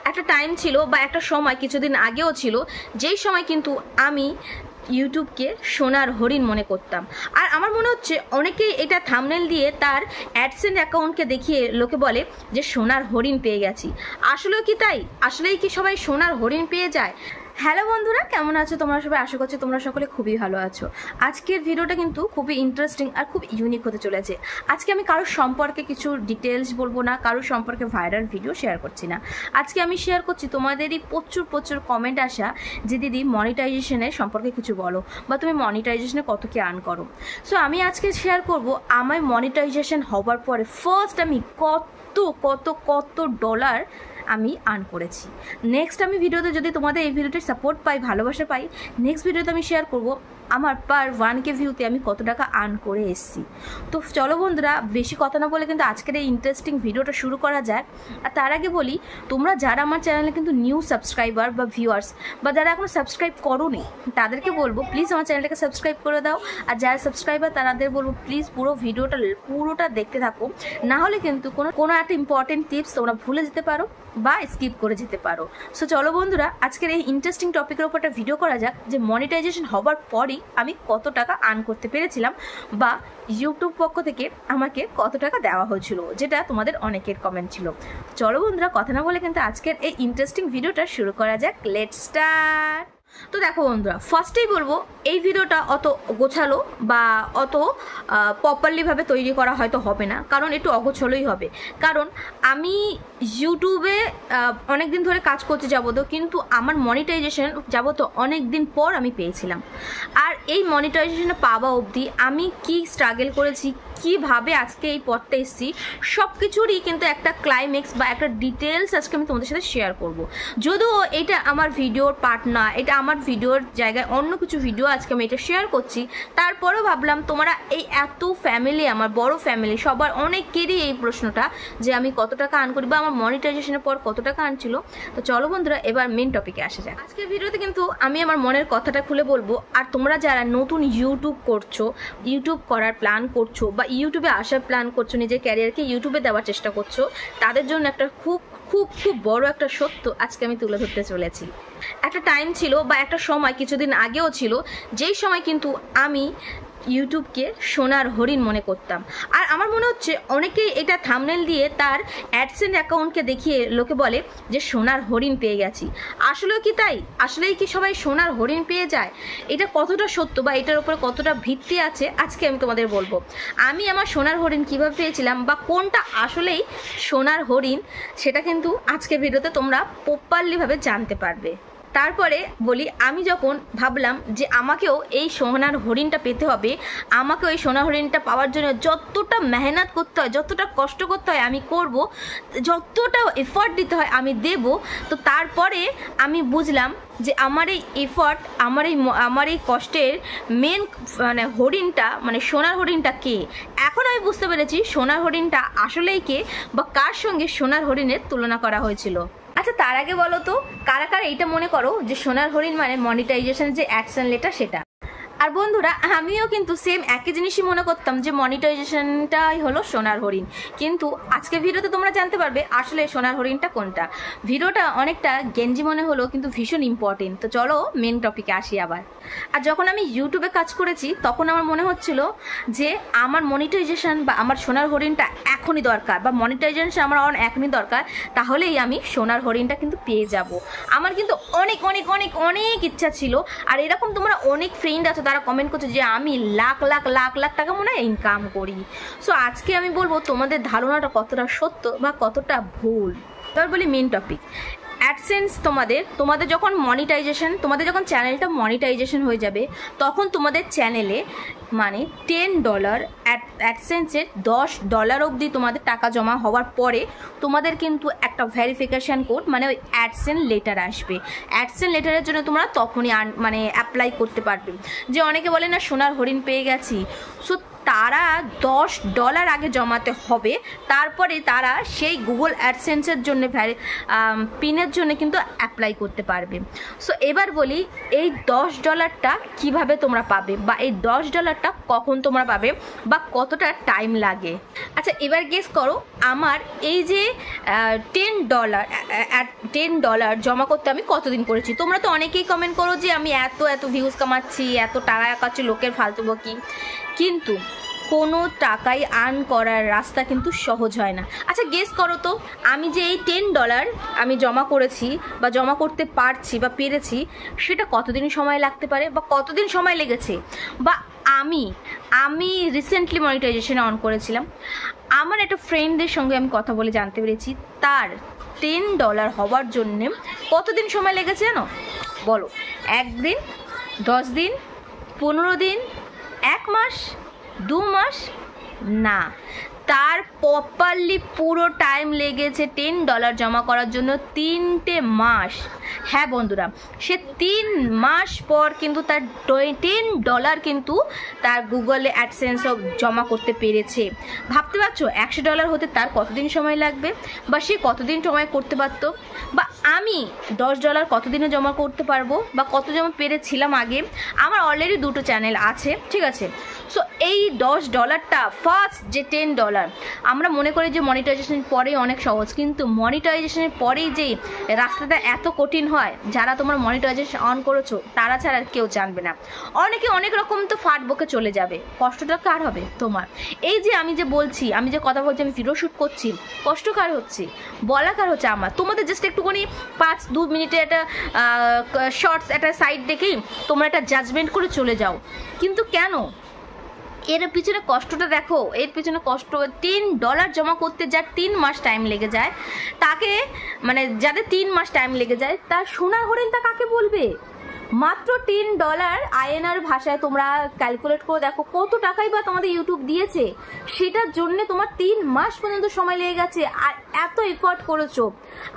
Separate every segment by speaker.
Speaker 1: একটা টাইম ছিল বা একটা সময় কিছুদিন আগেও ছিল যেই সময় কিন্তু আমি ইউটিউবকে সোনার হরিণ মনে করতাম। আর আমার মনে হচ্ছে অনেকেই এটা থাম্বনেল দিয়ে তার অ্যাডসেন্স অ্যাকাউন্টকে দেখিয়ে লোকে বলে যে সোনার হরিণ পেয়ে গেছি। আসলেও কি তাই? আসলেই কি সবাই সোনার হরিণ পেয়ে যায়? হ্যালো বন্ধুরা, কেমন আছো তোমরা সবাই? আশা করছি তোমরা সকলে খুবই ভালো আছো। আজকের ভিডিওটা কিন্তু খুবই ইন্টারেস্টিং আর খুব ইউনিক হতে চলেছে। আজকে আমি কারোর সম্পর্কে কিছু ডিটেলস বলবো না, কারোর সম্পর্কে ভাইরাল ভিডিও শেয়ার করছি না। আজকে আমি শেয়ার করছি তোমাদেরই প্রচুর কমেন্ট আসা যে দিদি মনিটাইজেশনের সম্পর্কে কিছু বলো, বা তুমি মনিটাইজেশনে কত কি আর্ন করো। সো আমি আজকে শেয়ার করব আমার মনিটাইজেশন হওয়ার পরে ফার্স্ট আমি কত ডলার আমি আর্ন করেছি। নেক্সট আমি ভিডিওতে যদি তোমাদের এই ভিডিওটির সাপোর্ট পাই, ভালোবাসা পাই, নেক্সট ভিডিওতে আমি শেয়ার করব আমার পার 1K ভিউতে আমি কত টাকা আর্ন করে এসেছি। তো চলো বন্ধুরা, বেশি কথা না বলে কিন্তু আজকের এই ইন্টারেস্টিং ভিডিওটা শুরু করা যায়। আর তার আগে বলি, তোমরা যারা আমার চ্যানেলে কিন্তু নিউ সাবস্ক্রাইবার বা ভিউয়ার্স, বা যারা এখনো সাবস্ক্রাইব করোনি, তাদেরকে বলবো প্লিজ আমার চ্যানেলটাকে সাবস্ক্রাইব করে দাও। আর যারা সাবস্ক্রাইবার তাদের বলবো প্লিজ পুরো ভিডিওটা পুরোটা দেখতে থাকো, না হলে কিন্তু কোনো একটা ইম্পর্টেন্ট টিপস তোমরা ভুলে যেতে পারো বা স্কিপ করে যেতে পারো। সো চলো বন্ধুরা, আজকের এই ইন্টারেস্টিং টপিকের উপর একটা ভিডিও করা যাক যে মনিটাইজেশন হবার পরই আমি কত টাকা আর্ন করতে পেরেছিলাম, বা ইউটিউব পক্ষ থেকে আমাকে কত টাকা দেওয়া হয়েছিল, যেটা তোমাদের অনেকের কমেন্ট ছিল। চলো বন্ধুরা, কথা না বলে কিন্তু আজকের এই ইন্টারেস্টিং ভিডিওটা শুরু করা যাক। Let's start. তো দেখো বন্ধুরা, ফার্স্টেই বলবো এই ভিডিওটা অত গোছালো বা অত প্রপারলিভাবে তৈরি করা হয়তো হবে না, কারণ একটু অগোছালোই হবে। কারণ আমি ইউটিউবে অনেক দিন ধরে কাজ করতে যাবো তো, কিন্তু আমার মনিটাইজেশন যাবো তো অনেক দিন পর আমি পেয়েছিলাম। আর এই মনিটাইজেশনটা পাওয়া অবধি আমি কি স্ট্রাগল করেছি, কীভাবে আজকে এই পথটা এসেছি, সব কিছুরই কিন্তু একটা ক্লাইম্যাক্স বা একটা ডিটেলস আজকে আমি তোমাদের সাথে শেয়ার করব। যদিও এটা আমার ভিডিওর পার্ট না, এটা আমার ভিডিওর জায়গায় অন্য কিছু ভিডিও আজকে আমি এটা শেয়ার করছি, তারপরেও ভাবলাম তোমরা এই এত ফ্যামিলি, আমার বড় ফ্যামিলি, সবার অনেকেরই এই প্রশ্নটা যে আমি কত টাকা আর্ন করি বা আমার মনিটাইজেশনের পর কত টাকা আনছিল। তো চলো বন্ধুরা, এবার মেন টপিকে আসা যায়। আজকের ভিডিওতে কিন্তু আমি আমার মনের কথাটা খুলে বলবো। আর তোমরা যারা নতুন ইউটিউব করছো, ইউটিউব করার প্ল্যান করছো, বা ইউটিউবে আসার প্ল্যান করছো, নিজের ক্যারিয়ারকে ইউটিউবে দেওয়ার চেষ্টা করছো, তাদের জন্য একটা খুব বড় একটা সত্য আজকে আমি তুলে ধরতে চলেছি। একটা টাইম ছিল বা একটা সময় কিছুদিন আগেও ছিল যেই সময় কিন্তু আমি ইউটিউবকে সোনার হরিণ মনে করতাম। আর আমার মনে হচ্ছে অনেকেই এটা থাম্বনেল দিয়ে তার অ্যাডসেন্স অ্যাকাউন্টকে দেখিয়ে লোকে বলে যে সোনার হরিণ পেয়ে গেছি। আসলেও কি তাই? আসলেই কি সবাই সোনার হরিণ পেয়ে যায়? এটা কতটা সত্য বা এটার উপরে কতটা ভিত্তি আছে আজকে আমি তোমাদের বলবো। আমি আমার সোনার হরিণ কীভাবে পেয়েছিলাম বা কোনটা আসলেই সোনার হরিণ, সেটা কিন্তু আজকের ভিডিওতে তোমরা প্রপারলিভাবে জানতে পারবে। তারপরে বলি, আমি যখন ভাবলাম যে আমাকেও এই সোনার হরিণটা পেতে হবে, আমাকেও এই সোনার হরিণটা পাওয়ার জন্য যতটা মেহনত করতে হয়, যতটা কষ্ট করতে হয় আমি করব, যতটা এফর্ট দিতে হয় আমি দেব। তো তারপরে আমি বুঝলাম যে আমার এই এফর্ট, আমার এই কষ্টের মেন হরিণটা, সোনার হরিণটা কে। এখন আমি বুঝতে পেরেছি সোনার হরিণটা আসলেই কে, বা কার সঙ্গে সোনার হরিণের তুলনা করা হয়েছিল। আচ্ছা, তার আগে বলো তো কারা এইটা মনে করো যে সোনার হরিণ মানে মনিটাইজেশনের যে অ্যাকশন লেটার সেটা। আর বন্ধুরা, আমিও কিন্তু সেম একই জিনিসই মনে করতাম যে মনিটাইজেশনটাই হলো সোনার হরিণ। কিন্তু আজকে ভিডিওতে তোমরা জানতে পারবে আসলে সোনার হরিণটা কোনটা। ভিডিওটা অনেকটা গেঞ্জি মনে হলো, কিন্তু ভীষণ ইম্পর্টেন্ট। তো চলো মেন টপিকে আসি আবার। আর যখন আমি ইউটিউবে কাজ করেছি তখন আমার মনে হচ্ছিল যে আমার মনিটাইজেশন বা আমার সোনার হরিণটা এখনই দরকার, বা মনিটাইজেশন আমার এখনই দরকার, তাহলেই আমি সোনার হরিণটা কিন্তু পেয়ে যাব। আমার কিন্তু অনেক ইচ্ছা ছিল। আর এরকম তোমরা অনেক ফ্রেন্ড আছো তারা কমেন্ট করছে যে আমি লাখ টাকা মনে হয় ইনকাম করি। সো আজকে আমি বলবো তোমাদের ধারণাটা কতটা সত্য বা কতটা ভুল। তারপর বলি মেন টপিক। অ্যাডসেন্স তোমাদের যখন মনিটাইজেশন, তোমাদের যখন চ্যানেলটা মনিটাইজেশন হয়ে যাবে, তখন তোমাদের চ্যানেলে $10 অ্যাডসেন্সের $10 অবধি তোমাদের টাকা জমা হওয়ার পরে তোমাদের কিন্তু একটা ভেরিফিকেশান কোড, ওই অ্যাডসেন্স লেটার আসবে। অ্যাডসেন্স লেটারের জন্য তোমরা তখনই অ্যাপ্লাই করতে পারবে। যে অনেকে বলে না সোনার হরিণ পেয়ে গেছি। সো তারা $10 আগে জমাতে হবে, তারপরে তারা সেই গুগল অ্যাডসেন্সের জন্য পিনের জন্য কিন্তু অ্যাপ্লাই করতে পারবে। সো এবার বলি এই $10টা কিভাবে তোমরা পাবে, বা এই $10টা কখন তোমরা পাবে, বা কতটা টাইম লাগে। আচ্ছা এবার গেস করো আমার এই যে $10 জমা করতে আমি কতদিন করেছি। তোমরা তো অনেকেই কমেন্ট করো যে আমি এত ভিউজ কামাচ্ছি, এত টাকা কামাচ্ছি, লোকের ফালতু বকি, কিন্তু কোনো টাকাই আর্ন করার রাস্তা কিন্তু সহজ হয় না। আচ্ছা গেস করো তো আমি যে এই $10 আমি জমা করেছি বা জমা করতে পারছি বা পেরেছি, সেটা কতদিন সময় লাগতে পারে বা কতদিন সময় লেগেছে। বা আমি রিসেন্টলি মনিটাইজেশন অন করেছিলাম, আমার একটা ফ্রেন্ডদের সঙ্গে আমি কথা বলে জানতে পেরেছি তার $10 হওয়ার জন্যে কতদিন সময় লেগেছে জানো? বলো, 1 দিন, 10 দিন, 15 দিন, 1 মাস, 2 মাস? না, তার প্রপারলি পুরো টাইম লেগেছে $10 জমা করার জন্য 3টে মাস। হ্যাঁ বন্ধুরা, সে 3 মাস পর কিন্তু তার $10 কিন্তু তার গুগলে অ্যাডসেন্স জমা করতে পেরেছে। ভাবতে পারছো $100 হতে তার কতদিন সময় লাগবে, বা সে কতদিন সময় করতে পারতো, বা আমি $10 কতদিনে জমা করতে পারবো, বা কত জমা পেরেছিলাম আগে। আমার অলরেডি 2টো চ্যানেল আছে, ঠিক আছে। সো এই $10টা ফার্স্ট যে $10 আমরা মনে করি যে মনিটাইজেশনের পরেই অনেক সহজ, কিন্তু মনিটাইজেশনের পরেই যে রাস্তাটা এত কঠিন হয়, যারা তোমার মনিটাইজেশন অন করেছো তারা ছাড়া আর কেউ জানবে না। অনেকে অনেক রকম তো ফাট বকে চলে যাবে, কষ্টটা কার হবে? তোমার। এই যে আমি যে বলছি, আমি যে কথা বলছি, আমি ভিডিও শ্যুট করছি, কষ্ট কার হচ্ছে? বলা কার হচ্ছে? আমার। তোমাদের জাস্ট একটুখানি 5-2 মিনিটে একটা শর্টস একটা সাইড দেখেই তোমরা একটা জাজমেন্ট করে চলে যাও, কিন্তু কেন? এর পিছনে কষ্টটা দেখো, এর পিছনে কষ্ট। $10 জমা করতে যার 3 মাস টাইম লেগে যায়, তাকে মানে যাদের 3 মাস টাইম লেগে যায় তার সোনার হরিণ তা কাকে বলবে? মাত্র $10 আইএনআর ভাষায় তোমরা ক্যালকুলেট করে দেখো কত টাকাই বা তোমাদের ইউটিউব দিয়েছে, সেটার জন্য তোমার 3 মাস পর্যন্ত সময় লেগে গেছে, আর এত এফোর্ট করেছো।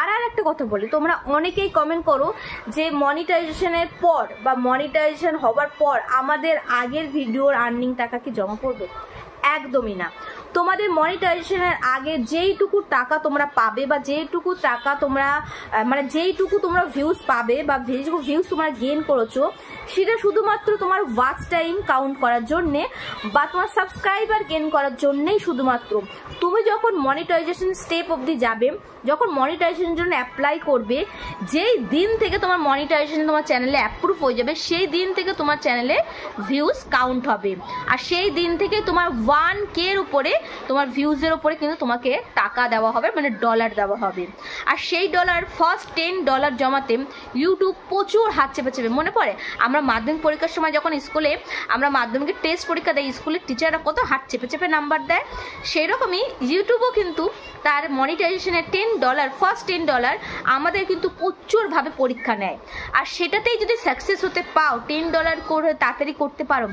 Speaker 1: আর একটা কথা বলি, তোমরা অনেকেই কমেন্ট করো যে মনিটাইজেশনের পর বা মনিটাইজেশন হওয়ার পর আমাদের আগের ভিডিওর আর্নিং টাকা কি জমা পড়বে? একদমই না। তোমাদের মনিটাইজেশনের আগে যেইটুকু টাকা তোমরা পাবে, বা যেইটুকু টাকা তোমরা মানে যেইটুকু তোমরা ভিউজ পাবে বা ভিউজ তোমরা গেইন করেছো, সেটা শুধুমাত্র তোমার ওয়াচ টাইম কাউন্ট করার জন্যে বা তোমার সাবস্ক্রাইবার গেইন করার জন্যেই শুধুমাত্র। তুমি যখন মনিটাইজেশন স্টেপ অবধি যাবে, যখন মনিটাইজেশনের জন্য অ্যাপ্লাই করবে, যেই দিন থেকে তোমার মনিটাইজেশন তোমার চ্যানেলে অ্যাপ্রুভ হয়ে যাবে, সেই দিন থেকে তোমার চ্যানেলে ভিউজ কাউন্ট হবে, আর সেই দিন থেকে তোমার 1K-র উপরে তোমার ভিউজের উপরে কিন্তু তোমাকে টাকা দেওয়া হবে, মানে ডলার দেওয়া হবে। আর সেই ডলার ফার্স্ট $10 জমাতে ইউটিউব প্রচুর হাত চেপে চেপে। মনে পড়ে আমরা মাধ্যমিক পরীক্ষার সময় যখন স্কুলে আমরা মাধ্যমিকের টেস্ট পরীক্ষা দেয়, স্কুলের টিচাররা কত হাত চেপে চেপে নাম্বার দেয়, সেই রকমই ইউটিউবও কিন্তু তার মনিটাইজেশনের $10 ফার্স্ট $10 আমাদের কিন্তু প্রচুরভাবে পরীক্ষা নেয়। আর সেটাতেই যদি সাকসেস হতে পাও, $10 করে তাড়াতাড়ি করতে পারো,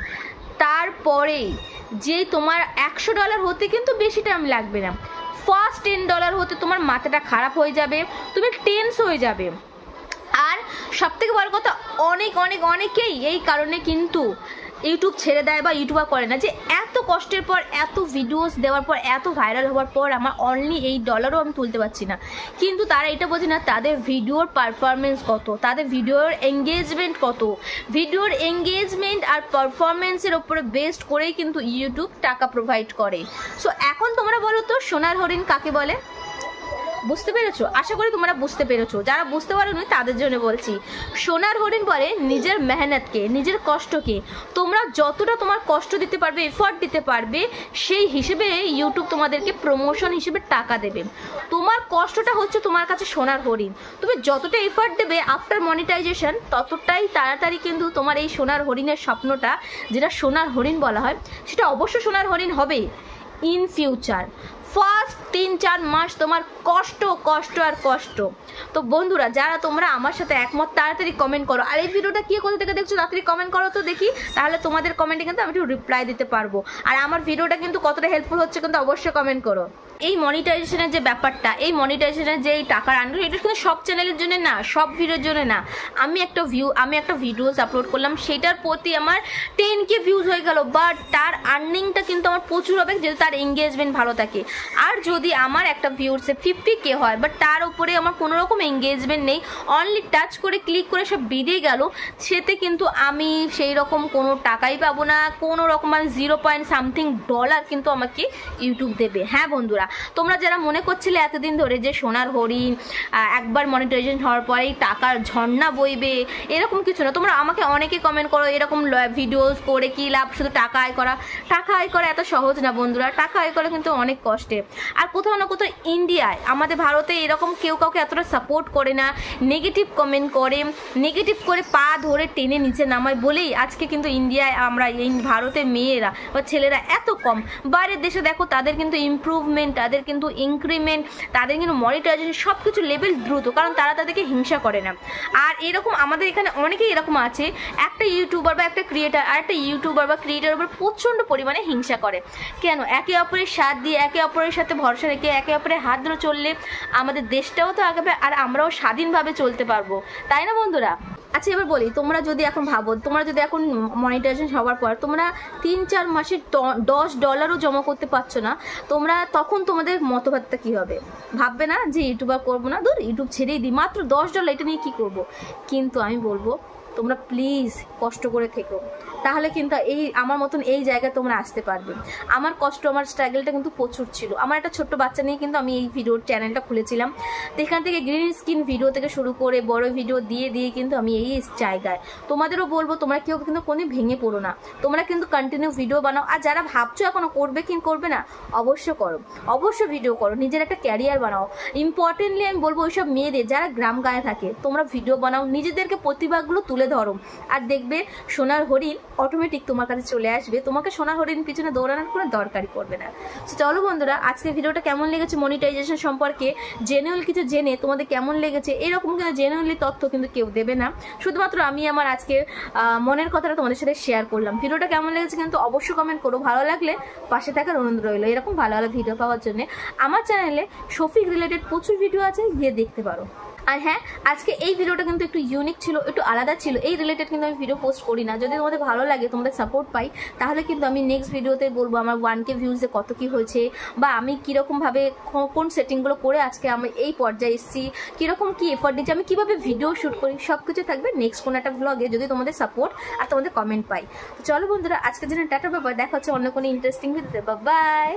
Speaker 1: তারপরে যে তোমার $100 হতে কিন্তু বেশি টাইম লাগবে না। ফার্স্ট $10 হতে তোমার মাথাটা খারাপ হয়ে যাবে, তুমি টেন্স হয়ে যাবে। আর সব থেকে বড় কথা, অনেকেই এই কারণে কিন্তু ইউটিউব ছেড়ে দেয় বা ইউটিউবার করে না, যে এত কষ্টের পর, এত ভিডিওস দেওয়ার পর, এত ভাইরাল হওয়ার পর আমার অনলি $8 আমি তুলতে পারছি না। কিন্তু তারা এটা বোঝে না তাদের ভিডিওর পারফরমেন্স কত, তাদের ভিডিওর এঙ্গেজমেন্ট কত। ভিডিওর এঙ্গেজমেন্ট আর পারফরমেন্সের ওপরে বেস্ট করেই কিন্তু ইউটিউব টাকা প্রোভাইড করে। সো এখন তোমরা বলো তো সোনার হরিণ কাকে বলে? বুঝতে পেরেছো? আশা করি তোমরা বুঝতে পেরেছো। যারা বুঝতে পারোনি তাদের জন্য বলছি, সোনার হরিণ বলে নিজের মেহনতকে, নিজের কষ্টকে। তোমরা যতটা তোমার কষ্ট দিতে পারবে, এফর্ট দিতে পারবে, সেই হিসেবে ইউটিউব তোমাদেরকে প্রমোশন হিসেবে টাকা দেবে। তোমার কষ্টটা হচ্ছে তোমার কাছে সোনার হরিণ। তুমি যতটা এফর্ট দেবে আফটার মনিটাইজেশন, ততটাই তাড়াতাড়ি কিন্তু তোমার এই সোনার হরিণের স্বপ্নটা, যেটা সোনার হরিণ বলা হয়, সেটা অবশ্য সোনার হরিণ হবে ইন ফিউচার। ফার্স্ট 3-4 মাস তোমার কষ্ট আর কষ্ট। তো বন্ধুরা, যারা তোমরা আমার সাথে একমত তাড়াতাড়ি কমেন্ট করো। আর এই ভিডিওটা কি কোথা থেকে দেখছো তাড়াতাড়ি কমেন্ট করো তো দেখি, তাহলে তোমাদের কমেন্টে কিন্তু আমি একটু রিপ্লাই দিতে পারবো। আর আমার ভিডিওটা কিন্তু কতটা হেল্পফুল হচ্ছে কিন্তু অবশ্যই কমেন্ট করো। এই মনিটাইজেশনের যে ব্যাপারটা, এই মনিটাইজেশনের যে টাকার আনন্দ, এটা কিন্তু সব চ্যানেলের জন্য না, সব ভিডিওর জন্য না। আমি একটা ভিডিওস আপলোড করলাম, সেটার প্রতি আমার 10K ভিউজ হয়ে গেল, বাট তার আর্নিংটা কিন্তু আমার প্রচুর হবে যেহেতু তার এঙ্গেজমেন্ট ভালো থাকে। আর যদি আমার একটা ভিউসে 50K হয়, বাট তার উপরে আমার কোনো রকম এঙ্গেজমেন্ট নেই, অনলি টাচ করে ক্লিক করে সব বেরিয়ে গেল, সেতে কিন্তু আমি সেই রকম কোনো টাকাই পাবো না, কোনো রকম আমি $0.something কিন্তু আমাকে ইউটিউব দেবে। হ্যাঁ বন্ধুরা, তোমরা যারা মনে করছিলে এতদিন ধরে যে সোনার হরিণ একবার মনিটাইজেশন হওয়ার পরেই টাকার ঝর্ণা বইবে, এরকম কিছু না। তোমরা আমাকে অনেকে কমেন্ট করো এরকম ভিডিওস করে কি লাভ, শুধু টাকা আয় করা। টাকা আয় করা এত সহজ না বন্ধুরা, টাকা আয় করা কিন্তু অনেক কষ্টে। আর কোথাও না কোথাও ইন্ডিয়ায়, আমাদের ভারতে এরকম কেউ কাউকে এতটা সাপোর্ট করে না, নেগেটিভ কমেন্ট করে, নেগেটিভ করে পা ধরে টেনে নিচে নামায় বলেই আজকে কিন্তু ইন্ডিয়ায় আমরা এই ভারতের মেয়েরা বা ছেলেরা এত কম। বাইরের দেশে দেখো তাদের কিন্তু ইমপ্রুভমেন্ট, তাদের কিন্তু ইনক্রিমেন্ট, তাদের কিন্তু মনিটাইজেশন সব কিছু লেভেল দ্রুত, কারণ তারা তাদেরকে হিংসা করে না। আর এরকম আমাদের এখানে অনেকেই এরকম আছে, একটা ইউটিউবার বা একটা ক্রিয়েটার আর একটা ইউটিউবার বা ক্রিয়েটারের উপর প্রচণ্ড পরিমাণে হিংসা করে। কেন? একে অপরের সাথ দিয়ে, একে অপরের সাথে ভরসা রেখে, একে অপরের হাত ধরে চললে আমাদের দেশটাও তো আগাবে আর আমরাও স্বাধীনভাবে চলতে পারবো, তাই না বন্ধুরা? আচ্ছা এবার বলি, তোমরা যদি এখন ভাবো, তোমরা যদি এখন মনিটাইজেশন হওয়ার পর তোমরা 3-4 মাসে $10 জমা করতে পারছো না, তোমরা তখন তোমাদের মতবাদটা কি হবে? ভাববে না যে ইউটিউবার করবো না, ধর ইউটিউব ছেড়েই দিই, মাত্র $10 এটা নিয়ে কি করব? কিন্তু আমি বলবো তোমরা প্লিজ কষ্ট করে থেকো, তাহলে কিন্তু এই আমার মতন এই জায়গায় তোমরা আসতে পারবে। আমার কষ্ট, আমার স্ট্রাগলটা কিন্তু প্রচুর ছিল। আমার একটা ছোট্ট বাচ্চা নিয়ে কিন্তু আমি এই ভিডিওর চ্যানেলটা খুলেছিলাম, তো এখান থেকে গ্রিন স্কিন ভিডিও থেকে শুরু করে বড় ভিডিও দিয়ে দিয়ে কিন্তু আমি এই জায়গায়। তোমাদেরও বলবো তোমরা কেউ কিন্তু কোনো ভেঙে পড়ো না, তোমরা কিন্তু কন্টিনিউ ভিডিও বানাও। আর যারা ভাবছো এখনো করবে কি করবে না, অবশ্য করো, অবশ্য ভিডিও করো, নিজের একটা ক্যারিয়ার বানাও। ইম্পর্টেন্টলি আমি বলবো ওইসব মেয়েদের যারা গ্রাম গায়ে থাকে, তোমরা ভিডিও বানাও, নিজেদেরকে প্রতিভাগুলো তুলে ধরো, আর দেখবে সোনার হরিণ অটোমেটিক তোমার কাছে চলে আসবে। তোমাকে সোনার হরিণ পিছনে দৌড়ানোর কোনো দরকারই পড়বে না। চলো বন্ধুরা, আজকে ভিডিওটা কেমন লেগেছে মনিটাইজেশন সম্পর্কে জেনুইন কিছু জেনে তোমাদের কেমন লেগেছে? এরকম কিন্তু জেনুইনলি তথ্য কিন্তু কেউ দেবে না, শুধুমাত্র আমি আমার আজকে মনের কথাটা তোমাদের সাথে শেয়ার করলাম। ভিডিওটা কেমন লেগেছে কিন্তু অবশ্যই কমেন্ট করো। ভালো লাগলে পাশে থাকার অনুরোধ রইল, এরকম ভালো ভালো ভিডিও পাওয়ার জন্য আমার চ্যানেলে শফিক রিলেটেড প্রচুর ভিডিও আছে, গিয়ে দেখতে পারো। আর হ্যাঁ, আজকে এই ভিডিওটা কিন্তু একটু ইউনিক ছিল, একটু আলাদা ছিল, এই রিলেটেড কিন্তু আমি ভিডিও পোস্ট করি না। যদি তোমাদের ভালো লাগে, তোমাদের সাপোর্ট পাই, তাহলে কিন্তু আমি নেক্সট ভিডিওতে বলবো আমার 1K ভিউজে কত কি হয়েছে, বা আমি কীরকমভাবে কোন সেটিংগুলো করে আজকে আমি এই পর্যায়ে এসেছি, কীরকম কী এফর্ট দিচ্ছি, আমি কীভাবে ভিডিও শ্যুট করি, সব কিছু থাকবে নেক্সট কোনো একটা ব্লগে, যদি তোমাদের সাপোর্ট আর তোমাদের কমেন্ট পাই। তো চলো বন্ধুরা, আজকের জন্য টাটা, বাবা, দেখা হচ্ছে অন্য কোনো ইন্টারেস্টিং ভিডিওতে। বাই।